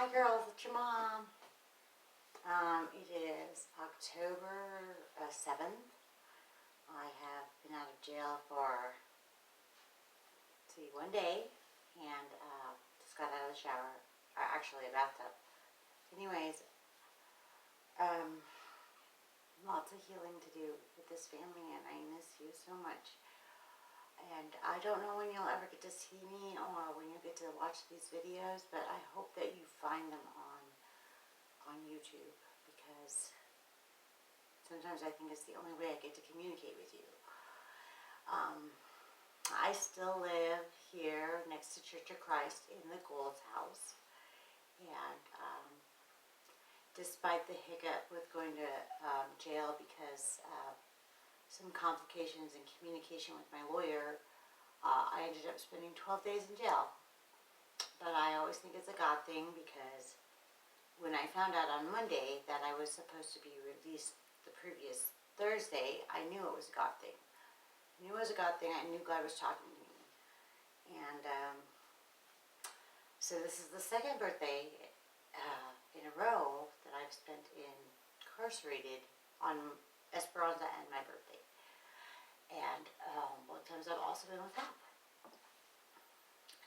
Hi girls, it's your mom. It is October 7th. I have been out of jail for, 1 day and just got out of the shower. Actually, a bathtub. Anyways, um, lots of healing to do with this family and I miss you so much. And I don't know when you'll ever get to see me or when you get to watch these videos, but I hope that you find them on YouTube, because sometimes I think it's the only way I get to communicate with you. I still live here next to Church of Christ in the Gold's house, and despite the hiccup with going to jail because some complications in communication with my lawyer, I ended up spending 12 days in jail. But I always think it's a God thing, because when I found out on Monday that I was supposed to be released the previous Thursday, I knew it was a God thing. I knew it was a God thing. I knew God was talking to me. And so this is the second birthday in a row that I've spent incarcerated on Esperanza and my birthday. And both times I've also been with help.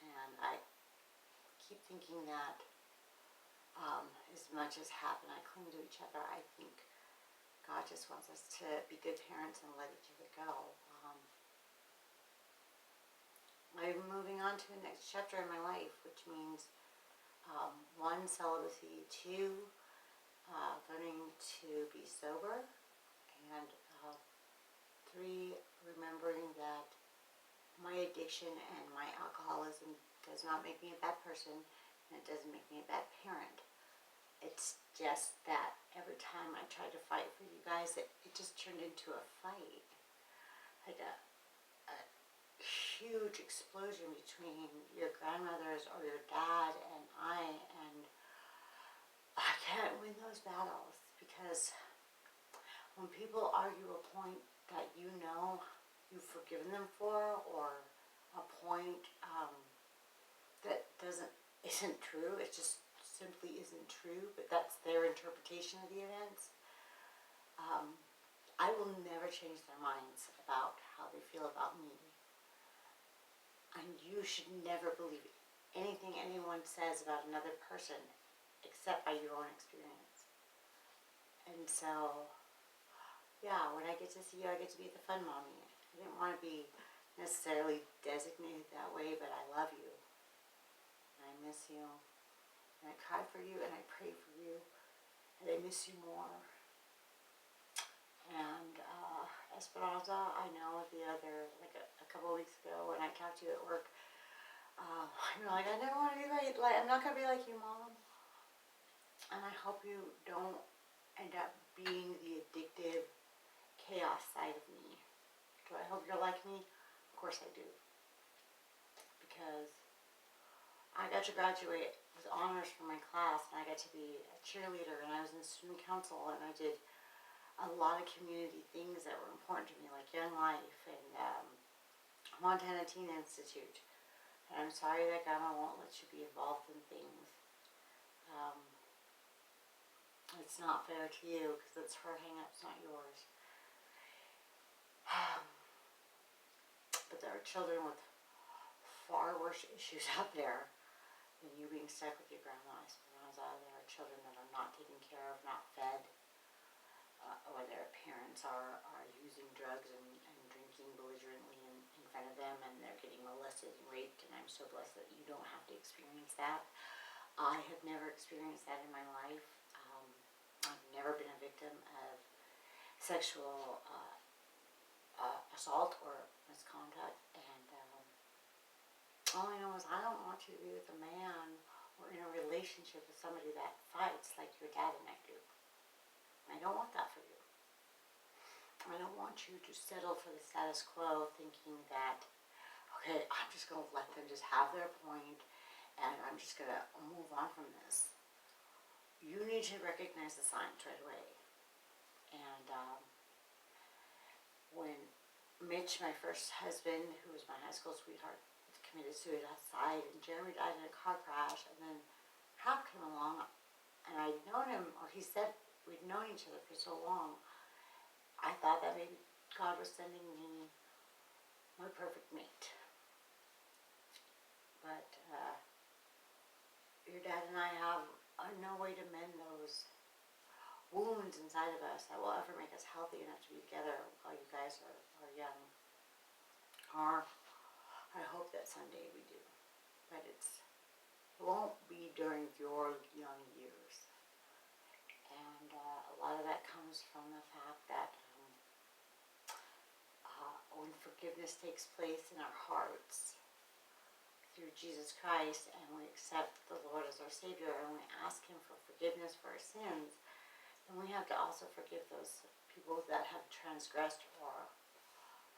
And I keep thinking that as much as happened, I cling to each other. I think God just wants us to be good parents and let each other go. I'm moving on to the next chapter in my life, which means 1, celibacy, 2, learning to be sober, and 3, remembering that my addiction and my alcoholism does not make me a bad person, and it doesn't make me a bad parent. It's just that every time I tried to fight for you guys, it just turned into a fight. Like a huge explosion between your grandmothers or your dad and and I can't win those battles, because when people argue a point that you know you've forgiven them for, or a point that isn't true, it just simply isn't true, but that's their interpretation of the events, I will never change their minds about how they feel about me. And you should never believe anything anyone says about another person except by your own experience. And so, yeah, when I get to see you, I get to be the fun mommy. I didn't want to be necessarily designated that way, but I love you. And I miss you. And I cry for you, and I pray for you. And I miss you more. And Esperanza, I know like a couple of weeks ago when I talked to you at work, you're like, I never want to be like, I'm not going to be like you, Mom. And I hope you don't end up being the addictive chaos side of me. Do I hope you're like me? Of course I do. Because I got to graduate with honors from my class, and I got to be a cheerleader, and I was in student council, and I did a lot of community things that were important to me, like Young Life and Montana Teen Institute. And I'm sorry that Grandma won't let you be involved in things. It's not fair to you, because it's her hang-ups, not yours. But there are children with far worse issues out there than you being stuck with your grandma, Esperanza. There are children that are not taken care of, not fed, or their parents are using drugs and drinking belligerently in front of them, and they're getting molested and raped, and I'm so blessed that you don't have to experience that. I have never experienced that in my life. I've never been a victim of sexual assault or misconduct, and all I know is I don't want you to be with a man or in a relationship with somebody that fights like your dad and I do. I don't want that for you. I don't want you to settle for the status quo, thinking that, okay, I'm just going to let them just have their point, and I'm just going to move on from this. You need to recognize the signs right away. And when Mitch, my first husband, who was my high school sweetheart, committed suicide, and Jeremy died in a car crash, and then Hap came along he said we'd known each other for so long. I thought that maybe God was sending me my perfect mate. But your dad and I have no way to mend those wounds inside of us that will ever make us healthy enough to be together while you guys are young. Or I hope that someday we do. But it won't be during your young years. And a lot of that comes from the fact that when forgiveness takes place in our hearts through Jesus Christ, and we accept the Lord as our Savior, and we ask Him for forgiveness for our sins, then we have to also forgive those people that have transgressed or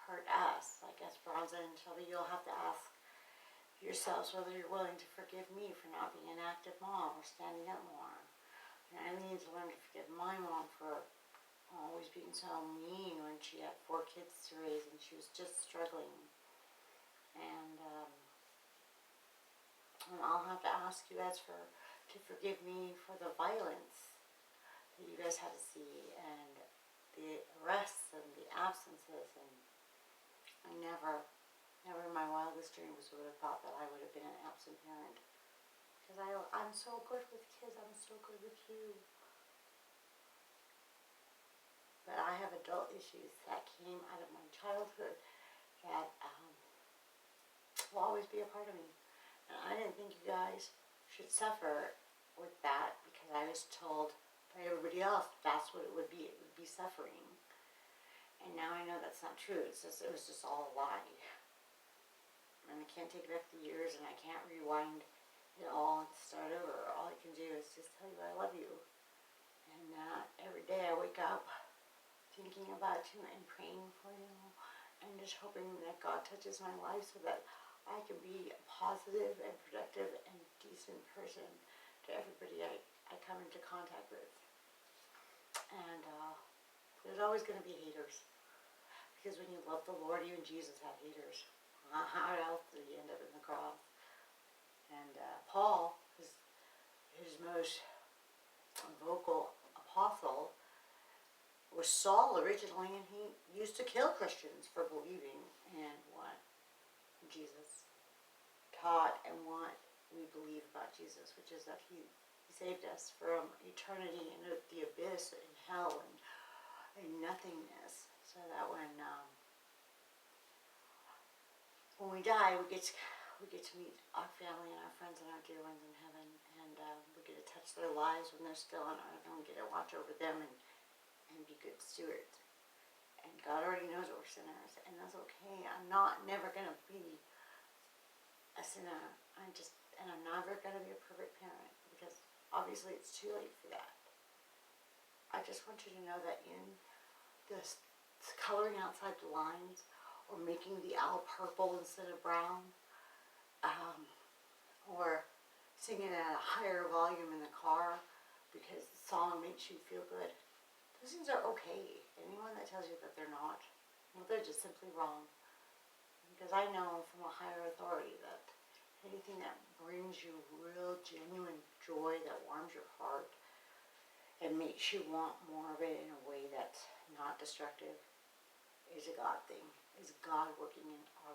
hurt us. Like Esperanza and Shelby, you'll have to ask yourselves whether you're willing to forgive me for not being an active mom or standing up more. And I need to learn to forgive my mom for always being so mean when she had 4 kids to raise and she was just struggling. And I'll have to ask you guys to forgive me for the violence that you guys had to see, and the arrests and the absences. And I never in my wildest dreams would have thought that I would have been an absent parent. Because I'm so good with kids, I'm so good with you. But I have adult issues that came out of my childhood that will always be a part of me. And I didn't think you guys should suffer with that because I was told by everybody else that's what it would be. It would be suffering. And now I know that's not true. It was just all a lie. And I can't take back the years, and I can't rewind it all and start over. All I can do is just tell you I love you. And every day I wake up thinking about you and praying for you and just hoping that God touches my life so that I can be a positive and productive and decent person to everybody I come into contact with. And there's always going to be haters. Because when you love the Lord, even Jesus had haters. How else did he end up in the cross? And Paul, his most vocal apostle, was Saul originally, and he used to kill Christians for believing in what Jesus taught and what we believe about Jesus, which is that he saved us from eternity in the abyss and hell and nothingness, so that when we die, we get to meet our family and our friends and our dear ones in heaven, and we get to touch their lives when they're still on earth, and we get to watch over them and be good stewards. And God already knows that we're sinners, and that's okay. I'm never gonna be a sinner. I'm never gonna be a perfect parent, because obviously it's too late for that. I just want you to know that in this coloring outside the lines, or making the owl purple instead of brown, or singing at a higher volume in the car because the song makes you feel good, those things are okay. Anyone that tells you that they're not, well, they're just simply wrong. Because I know from a higher authority that anything that brings you real, genuine joy, that warms your heart and makes you want more of it in a way that's not destructive, is a God thing. Is God working in our